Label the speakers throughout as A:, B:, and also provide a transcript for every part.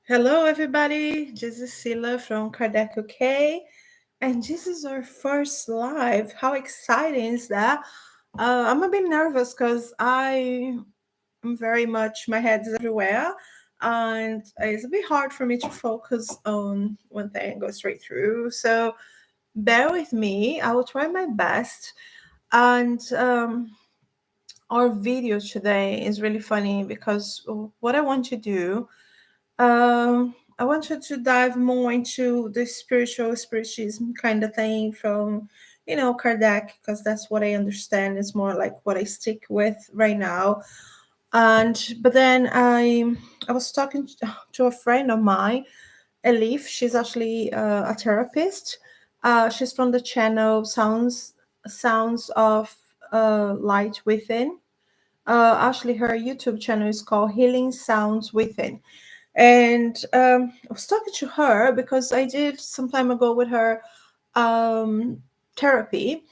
A: Hello, everybody. This is Sila from Kardec UK, and this is our first live. How exciting is that? I'm a bit nervous because I am very much, my head is everywhere, and it's a bit hard for me to focus on one thing and go straight through. So bear with me. I will try my best. And our video today is really funny because what I want to do I wanted to dive more into the spiritism kind of thing from, Kardec, because that's what I understand. It's more like what I stick with right now. But then I was talking to a friend of mine, Ellif. She's actually a therapist. She's from the channel Sounds of Light Within. Actually, her YouTube channel is called Healing Sounds Within. And I was talking to her because I did some time ago with her therapy,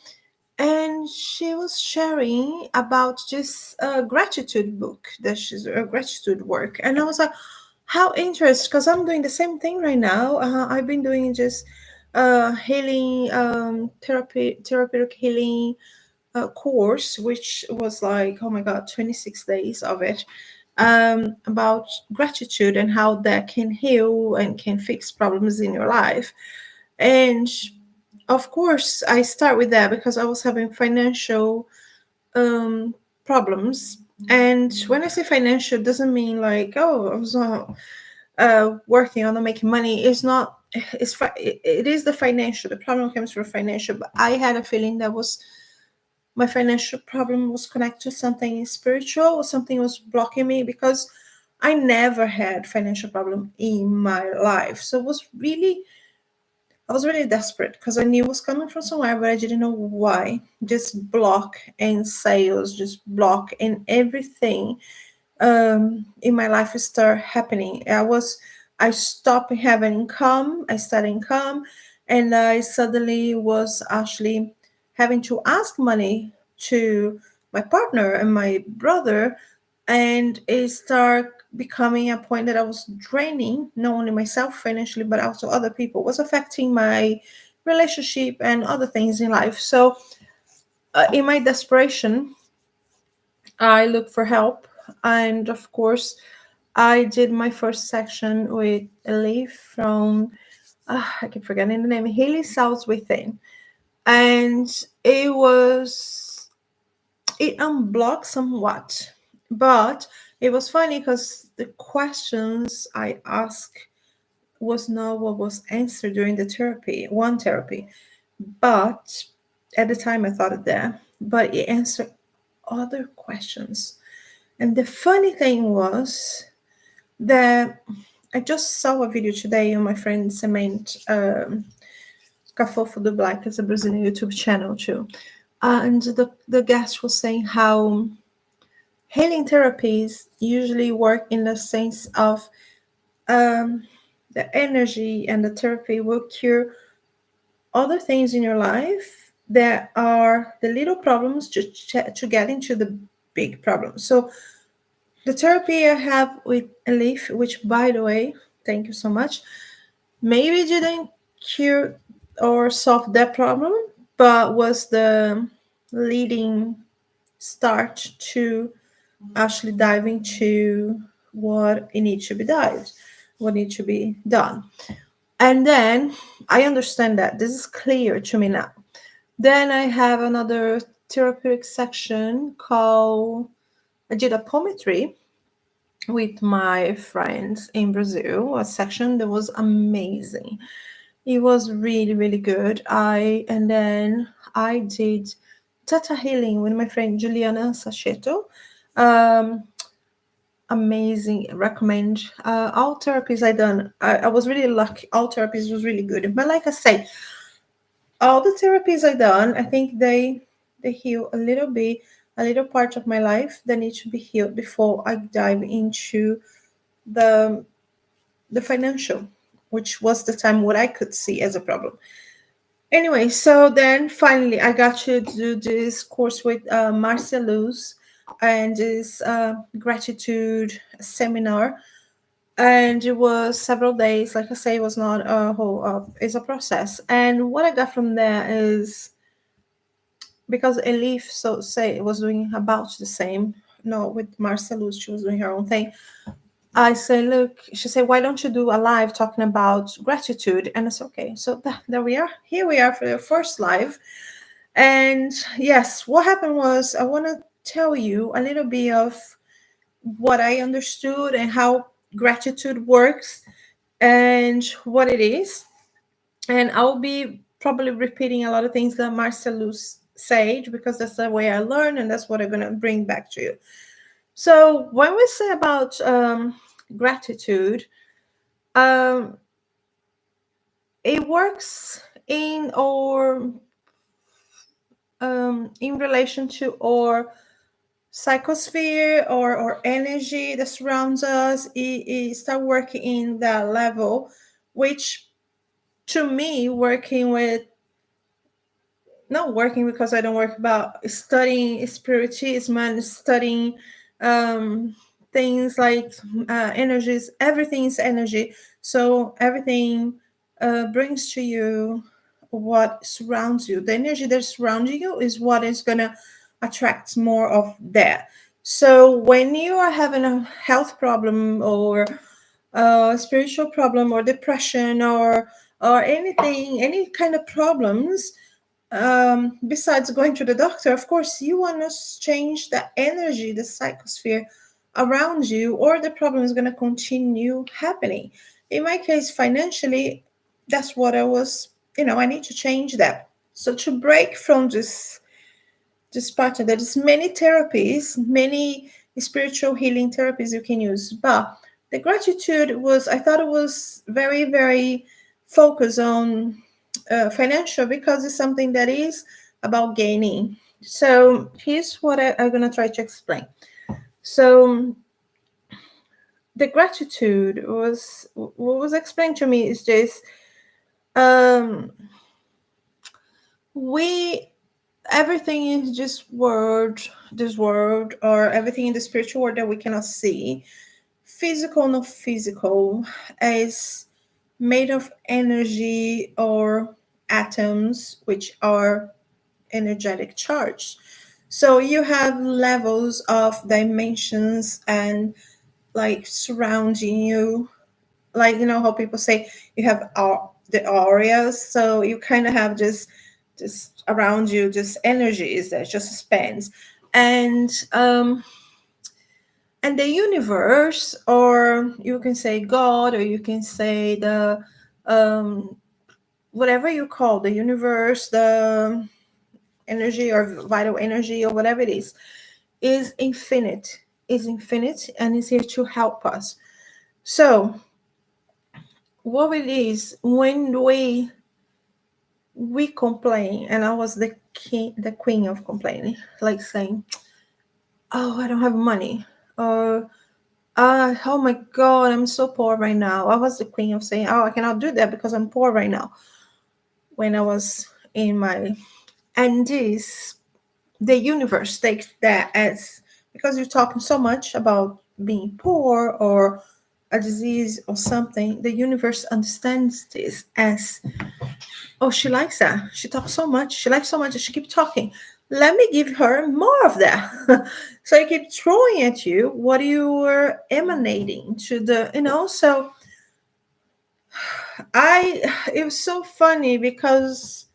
A: and she was sharing about this gratitude book that she's a gratitude work, and I was like, how interesting, because I'm doing the same thing right now. I've been doing just healing therapeutic healing course, which was like, oh my god, 26 days of it, about gratitude and how that can heal and can fix problems in your life. And of course, I start with that because I was having financial problems. And when I say financial, it doesn't mean like, oh, I was working on making money. It's not. It is the financial. The problem comes from financial. But I had a feeling that was my financial problem was connected to something spiritual, or something was blocking me, because I never had financial problem in my life. So I was really desperate because I knew it was coming from somewhere, but I didn't know why. Just block in sales, just block in everything in my life start happening. I stopped having income, I started income, and I suddenly was actually having to ask money to my partner and my brother, and it started becoming a point that I was draining not only myself financially but also other people. It was affecting my relationship and other things in life. So in my desperation, I looked for help, and of course, I did my first section with Ellif from I keep forgetting the name, Healing Sounds Within, and it was it unblocked somewhat, but it was funny because the questions I asked was not what was answered during the therapy, but at the time I thought of that, but it answered other questions. And the funny thing was that I just saw a video today on my friend Cement Cafofo do Black. It's a Brazilian YouTube channel too. And the guest was saying how healing therapies usually work in the sense of um, the energy and the therapy will cure other things in your life that are the little problems to get into the big problems. So the therapy I have with Elif, which by the way, thank you so much, maybe didn't cure or solve that problem, but was the leading start to actually dive into what it needs to be dived, what needs to be done. And then I understand that. This is clear to me now. Then I have another therapeutic section called I did a poetry with my friends in Brazil, a section that was amazing. It was really, really good. I did Theta Healing with my friend Juliana Sacheto. Um, Amazing, recommend. All therapies I done. I was really lucky. All therapies was really good. But like I say, all the therapies I done, I think they heal a little bit, a little part of my life that needs to be healed before I dive into the the financial, which was the time what I could see as a problem. Anyway, so then finally I got to do this course with Marcia Luz and this gratitude seminar. and it was several days. Like I say, it was not a whole it's a process. And what I got from there is, because Elif so say was doing about the same, no, with Marcellus, she was doing her own thing. I say, look, she said, why don't you do a live talking about gratitude? And it's okay. So there we are. Here we are for the first live. And yes, what happened was, I want to tell you a little bit of what I understood and how gratitude works and what it is. And I'll be probably repeating a lot of things that Marcellus said, because that's the way I learn, and that's what I'm going to bring back to you. So when we say about gratitude, um, it works in relation to our psychosphere or energy that surrounds us. It start working in that level, which to me, working with, not working because I don't work, about studying spiritism and studying um, things like energies. Everything is energy. So everything brings to you what surrounds you. The energy that surrounds you is what is going to attract more of that. So when you are having a health problem or a spiritual problem or depression or anything, any kind of problems, besides going to the doctor, of course, you want to change the energy, the psychosphere around you, or the problem is going to continue happening. In my case, financially, that's what I was, I need to change that. So to break from this pattern, there's many therapies, many spiritual healing therapies you can use. But the gratitude was, I thought it was very, very focused on financial, because it's something that is about gaining. So here's what I'm going to try to explain. So the gratitude was, what was explained to me is this: um, we everything is just word, this world, or everything in the spiritual world that we cannot see, physical, not physical, is made of energy or atoms, which are energetic charge. So you have levels of dimensions and like surrounding you, like how people say you have the auras. So you kind of have just around you, just energies that just spans. And the universe, or you can say God, or you can say the um whatever you call the universe, the energy or vital energy or whatever it is infinite, and is here to help us. So what it is, when we complain, and I was the queen of complaining, like saying, oh, I don't have money, or oh my god, I'm so poor right now. I was the queen of saying, oh, I cannot do that because I'm poor right now, when I was in my, and this, the universe takes that as, because you're talking so much about being poor or a disease or something, the universe understands this as, oh, she likes that. She talks so much. She likes so much that she keeps talking. Let me give her more of that. So I keep throwing at you what you were emanating to the. So it was so funny because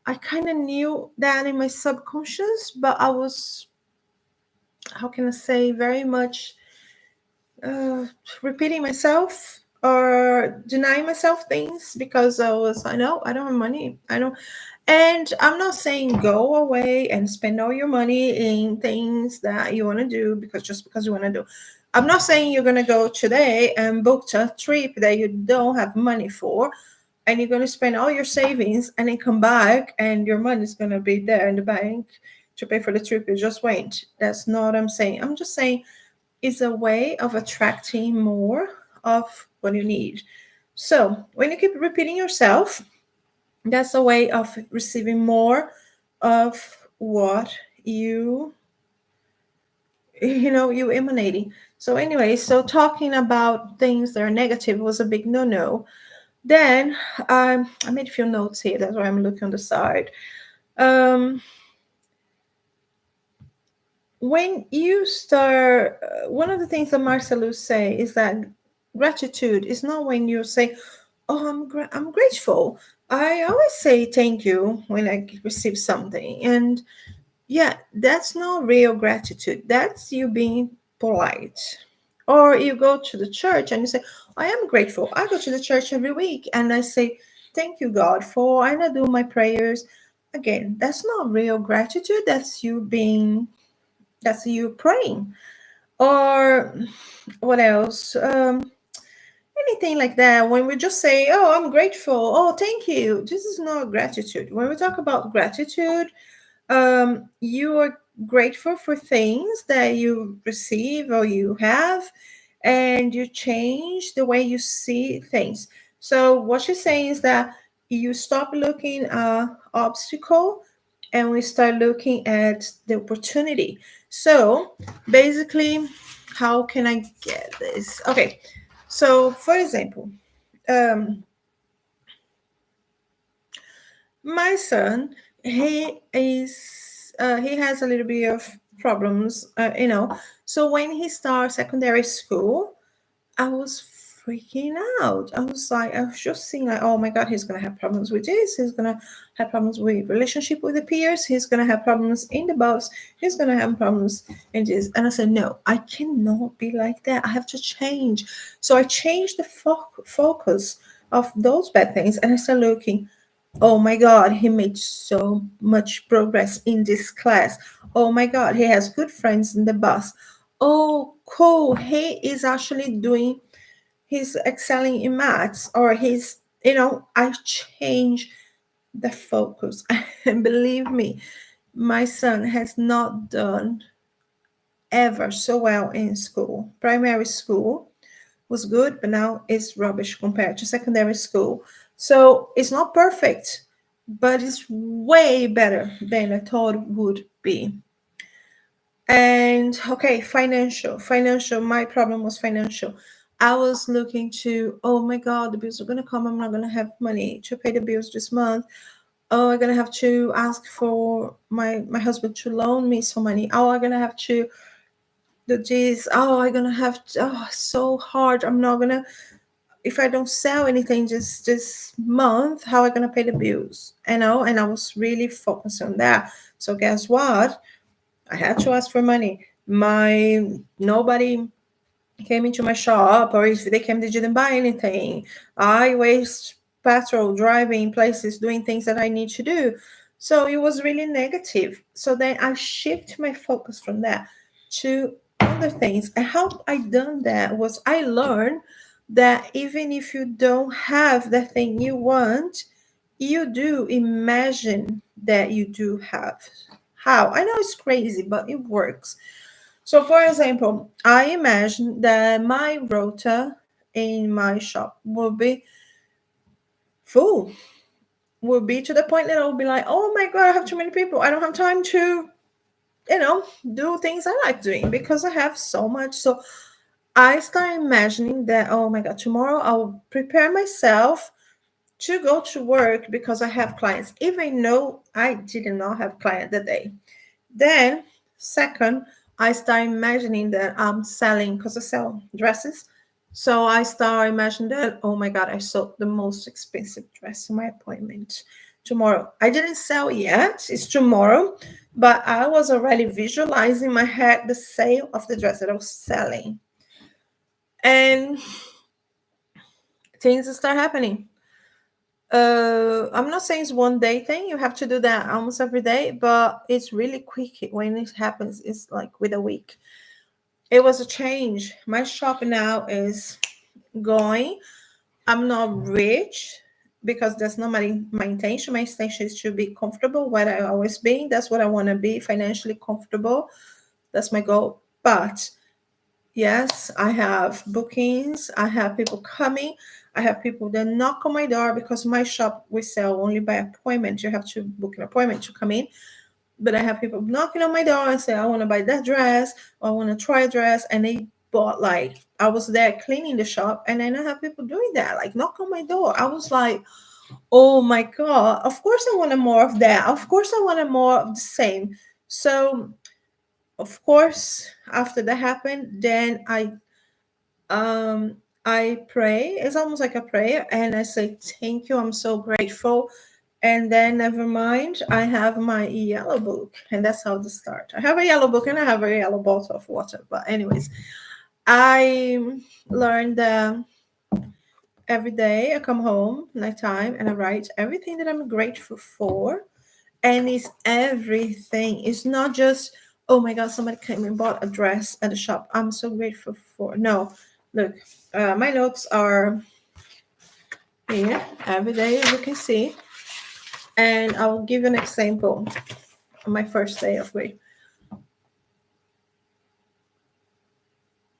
A: I kind of knew that in my subconscious, but I was, how can I say, very much uh, repeating myself or denying myself things, because I know I don't have money. I don't. And I'm not saying go away and spend all your money in things that you want to do because you want to do. I'm not saying you're going to go today and book a trip that you don't have money for, and you're going to spend all your savings and then come back and your money is going to be there in the bank to pay for the trip you just went. That's not what I'm saying. I'm just saying it's a way of attracting more of what you need. So when you keep repeating yourself, that's a way of receiving more of what you emanating. So anyway, so talking about things that are negative was a big no-no. Then I made a few notes here. That's why I'm looking on the side. Um, when you start, one of the things that Marcelo say is that gratitude is not when you say, "Oh, I'm grateful." I always say thank you when I receive something, and yeah, that's not real gratitude. That's you being polite. Or you go to the church and you say, I am grateful. I go to the church every week and I say, thank you, God, for and I do my prayers. Again, that's not real gratitude. That's you praying. Or what else? Anything like that. When we just say, oh, I'm grateful. Oh, thank you. This is not gratitude. When we talk about gratitude, you are grateful for things that you receive or you have, and you change the way you see things. So what you're saying is that you stop looking at obstacle and we start looking at the opportunity. So basically, how can I get this? Okay, so for example, um, my son, he has a little bit of problems, So when he starts secondary school, I was freaking out. I was just seeing like, oh my God, he's gonna have problems with this. He's gonna have problems with relationship with the peers. He's gonna have problems in the bus. He's gonna have problems in this. And I said, no, I cannot be like that. I have to change. So I changed the focus of those bad things, and I started looking. Oh my God, he made so much progress in this class. Oh my God, he has good friends in the bus. Oh, cool. He is actually he's excelling in maths, or I change the focus. And believe me, my son has not done ever so well in school. Primary school was good, but now it's rubbish compared to secondary school. So it's not perfect, but it's way better than I thought it would be. And okay, financial. My problem was financial. I was looking to, oh my God, the bills are gonna come. I'm not gonna have money to pay the bills this month. Oh, I'm gonna have to ask for my husband to loan me some money. Oh, I'm gonna have to do this. Oh, I'm gonna have to, oh, so hard. I'm not gonna if I don't sell anything just this month, how am I gonna pay the bills? And I was really focused on that. So guess what? I had to ask for money. My Nobody came into my shop, or if they came, they didn't buy anything. I waste petrol driving places, doing things that I need to do. So it was really negative. So then I shift my focus from that to other things. And how I done that was I learned that even if you don't have the thing you want, you do imagine that you do have. How? I know it's crazy, but it works. So, for example, I imagine that my rota in my shop will be full, will be to the point that I'll be like, oh my God, I have too many people. I don't have time to, do things I like doing because I have so much. So, I start imagining that, oh my God, tomorrow I'll prepare myself to go to work because I have clients, even though I did not have client that day. Then, second, I start imagining that I'm selling because I sell dresses. So I start imagining that, oh my God, I sold the most expensive dress in my appointment tomorrow. I didn't sell yet, it's tomorrow, but I was already visualizing in my head the sale of the dress that I was selling. And things start happening. I'm not saying it's one day thing. You have to do that almost every day, but it's really quick when it happens. It's like with a week. It was a change. My shop now is going. I'm not rich because that's not my intention. My intention is to be comfortable where I always been. That's what I want to be, financially comfortable. That's my goal. But yes, I have bookings. I have people coming. I have people that knock on my door because my shop we sell only by appointment. You have to book an appointment to come in. But I have people knocking on my door and say, I want to buy that dress, or I want to try a dress. And they bought, like, I was there cleaning the shop, and then I have people doing that, like knock on my door. I was like, oh my God, of course I wanted more of that. Of course I wanted more of the same. So, of course, after that happened, then I pray. It's almost like a prayer, and I say, thank you, I'm so grateful. And then, never mind, I have my yellow book, and that's how to start. I have a yellow book and I have a yellow bottle of water. But, anyways, I learned that every day I come home, nighttime, and I write everything that I'm grateful for. And it's everything. It's not just, oh my God, somebody came and bought a dress at the shop, I'm so grateful for. No, look, my notes are here every day, as you can see. And I'll give you an example on my first day of week.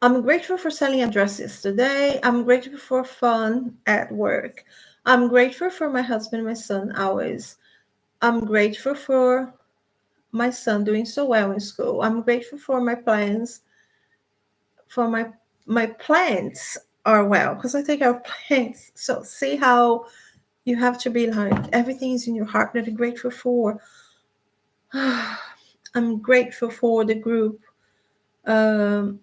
A: I'm grateful for selling addresses today. I'm grateful for fun at work. I'm grateful for my husband and my son always. I'm grateful for my son doing so well in school. I'm grateful for my plans, for my plants are well, because I take care of plants. So see how you have to be like, everything is in your heart that you're grateful for. I'm grateful for the group. Um,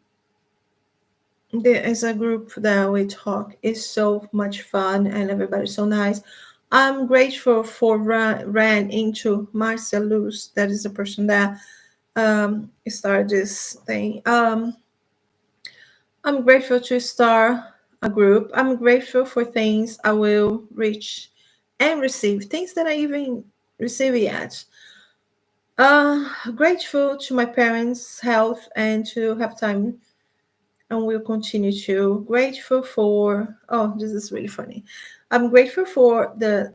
A: there is a group that we talk. It's so much fun and everybody's so nice. I'm grateful for ran into Marcia Luz. That is the person that started this thing. I'm grateful to start a group. I'm grateful for things I will reach and receive, things that I even receive yet. Grateful to my parents' health and to have time, and will continue to. Grateful for, oh, this is really funny. I'm grateful for the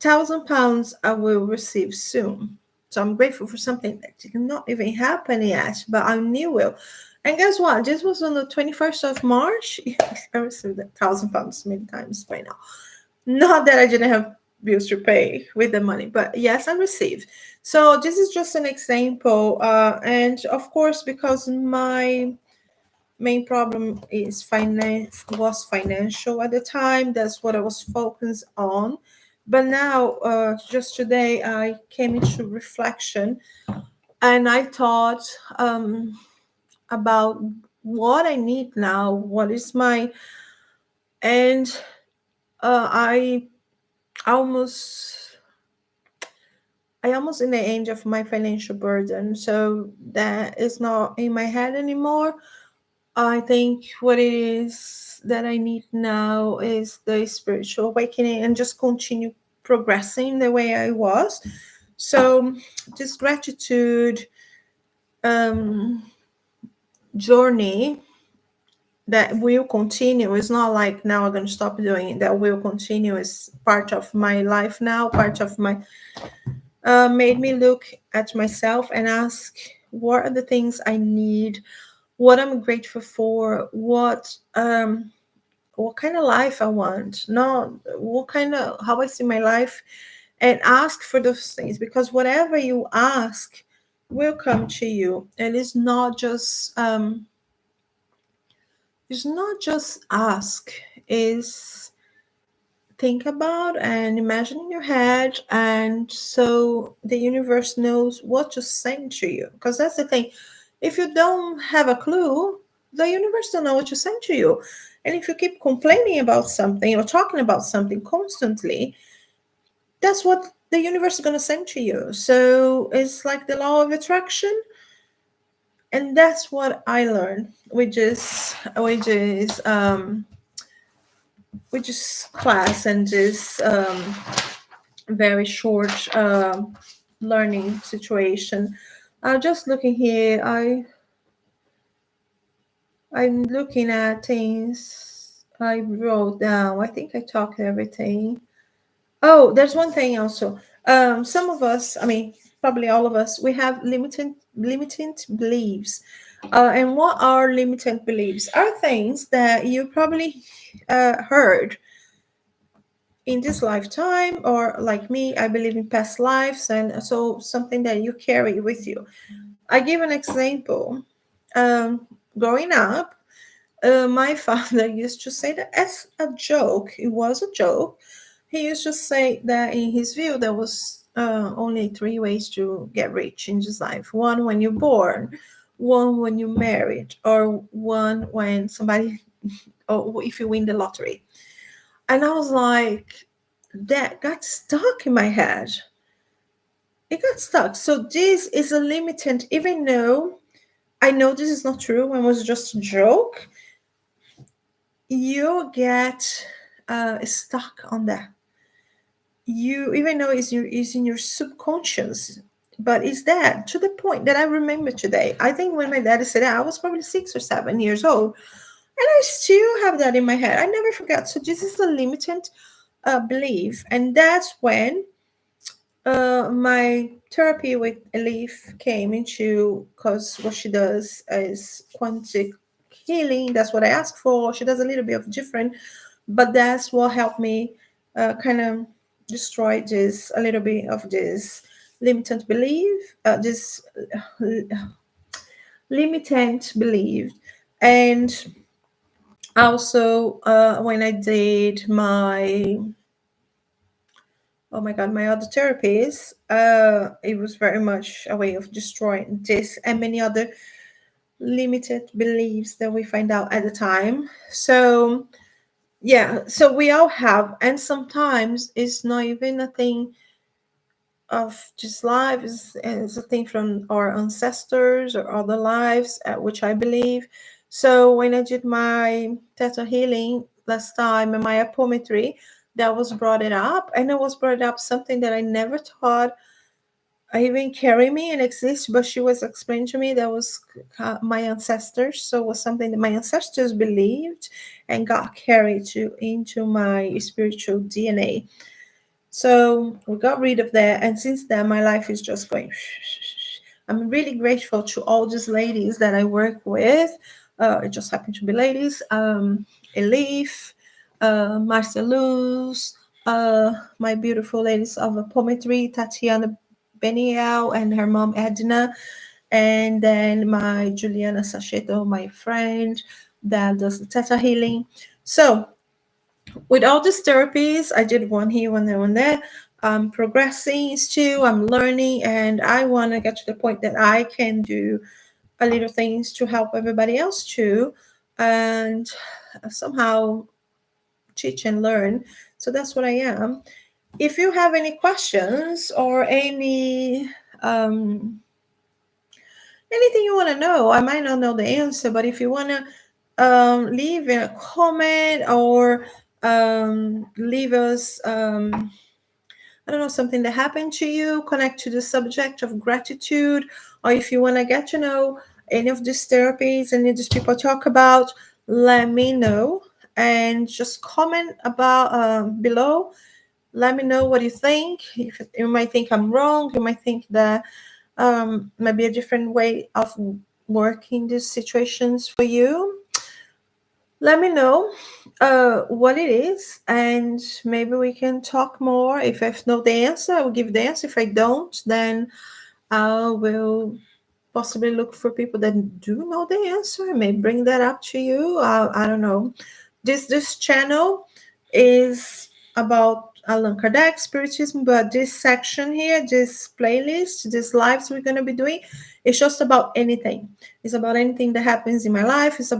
A: £1,000 I will receive soon. So I'm grateful for something that did not even happen yet, but I knew will. And guess what? This was on the 21st of March. I received £1,000 many times by now. Not that I didn't have bills to pay with the money, but yes, I received. So this is just an example. And of course, because my main problem is finance was financial at the time, that's what I was focused on. But now, just today, I came into reflection, and I thought about what I need now, what is my, and I almost in the end of my financial burden, so that is not in my head anymore. I think what it is that I need now is the spiritual awakening, and just continue progressing the way I was. So this gratitude um, journey that will continue. It's not like now I'm going to stop doing it. That will continue. Is part of my life now. Part of my made me look at myself and ask, what are the things I need? What I'm grateful for? What kind of life I want, not what kind of, how I see my life, and ask for those things, because whatever you ask will come to you. And it's not just ask, is think about and imagine in your head, and so the universe knows what to send to you. Because that's the thing, if you don't have a clue, the universe don't know what to send to you. And if you keep complaining about something or talking about something constantly, that's what the universe is going to send to you. So it's like the law of attraction. And that's what I learned, which is class, and this very short learning situation. Just looking here, I'm looking at things I wrote down. I think I talked everything. Oh, there's one thing also. Some of us, I mean, probably all of us, we have limiting beliefs. And what are limited beliefs? Are things that you probably heard in this lifetime, or like me, I believe in past lives, and so something that you carry with you. I give an example. Growing up, my father used to say that as a joke. It was a joke. He used to say that in his view, there was only three ways to get rich in this life: one when you're born, one when you're married, or one when somebody, or if you win the lottery. And I was like, that got stuck in my head. It got stuck. So this is a limitant, even though I know this is not true and was just a joke, you get stuck on that. You, even though it's in your subconscious, but it's that, to the point that I remember today. I think when my daddy said that, I was probably 6 or 7 years old, and I still have that in my head. I never forgot. So this is a limitant belief, and that's when my therapy with Ellif came into, because what she does is quantic healing. That's what I asked for. She does a little bit of different, but that's what helped me kind of destroy this, a little bit of this limited belief, this limited belief. And also, when I did my, oh my god, my other therapies, it was very much a way of destroying this and many other limited beliefs that we find out at the time. So yeah, so we all have, and sometimes it's not even a thing of just life, is a thing from our ancestors or other lives, which I believe. So when I did my theta healing last time and my apometry, that was brought it up, and it was brought up something that I never thought I even carry me and exist, but she was explaining to me that was my ancestors. So it was something that my ancestors believed and got carried to into my spiritual DNA. So we got rid of that, and since then my life is just going. I'm really grateful to all these ladies that I work with. It just happened to be ladies. Elif, Marcelus, my beautiful ladies of poetry, Tatiana Beniel and her mom Edna, and then my Juliana Sacheto, my friend that does the Theta healing. So with all these therapies, I did one here, one there, one there. I'm progressing still, I'm learning, and I want to get to the point that I can do a little things to help everybody else too, and somehow teach and learn. So that's what I am. If you have any questions or anything you want to know, I might not know the answer, but if you want to leave in a comment or leave us, I don't know, something that happened to you, connect to the subject of gratitude, or if you want to get to know any of these therapies and these people talk about, let me know and just comment about below. Let me know what you think. If you might think I'm wrong, you might think that maybe a different way of working these situations for you. Let me know what it is, and maybe we can talk more. If I know the answer, I will give the answer. If I don't, then I will possibly look for people that do know the answer. I may bring that up to you. I don't know. This channel is about Allan Kardec spiritism, but this section here, this playlist, these lives we're gonna be doing, it's just about anything. It's about anything that happens in my life. It's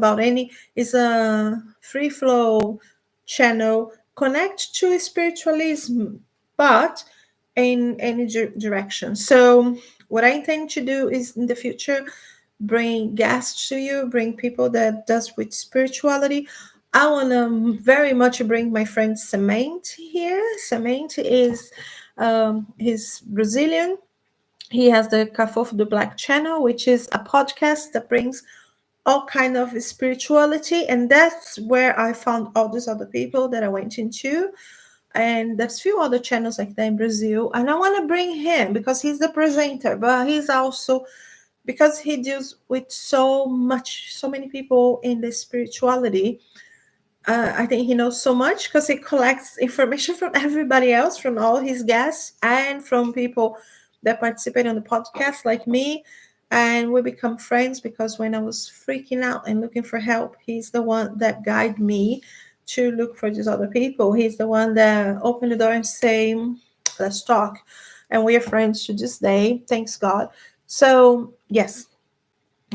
A: a free flow channel. Connect to spiritualism, but in any direction. So what I intend to do is in the future bring guests to you, bring people that does with spirituality. I want to very much bring my friend Semente here. Semente is he's Brazilian. He has the Cafofo do Black channel, which is a podcast that brings all kind of spirituality, and that's where I found all these other people that I went into. And there's few other channels like that in Brazil, and I want to bring him because he's the presenter, but he's also, because he deals with so many people in the spirituality, I think he knows so much because he collects information from everybody else, from all his guests, and from people that participate on the podcast, like me. And we become friends because when I was freaking out and looking for help, he's the one that guided me to look for these other people. He's the one that opened the door and say, "Let's talk," and we are friends to this day. Thanks God. So yes,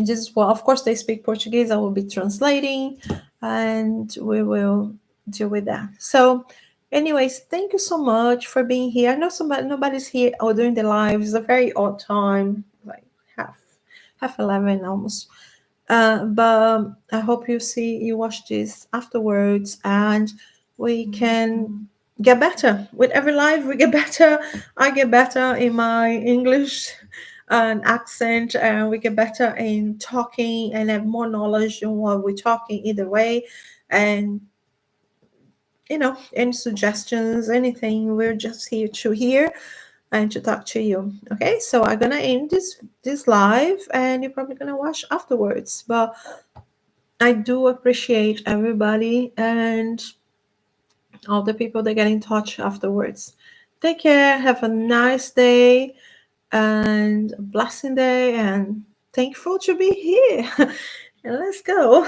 A: just well, of course they speak Portuguese. I will be translating, and we will deal with that. So anyways, thank you so much for being here. I know nobody's here or doing the live. It's a very odd time, like half 11 almost. But I hope you watch this afterwards, and we can get better with every live. We get better. I get better in my English and accent, and we get better in talking and have more knowledge on what we're talking either way. And any suggestions, anything, we're just here to hear and to talk to you. Okay, so I'm gonna end this live, and you're probably gonna watch afterwards. But I do appreciate everybody and all the people that get in touch afterwards. Take care. Have a nice day and a blessing day, and thankful to be here. And let's go.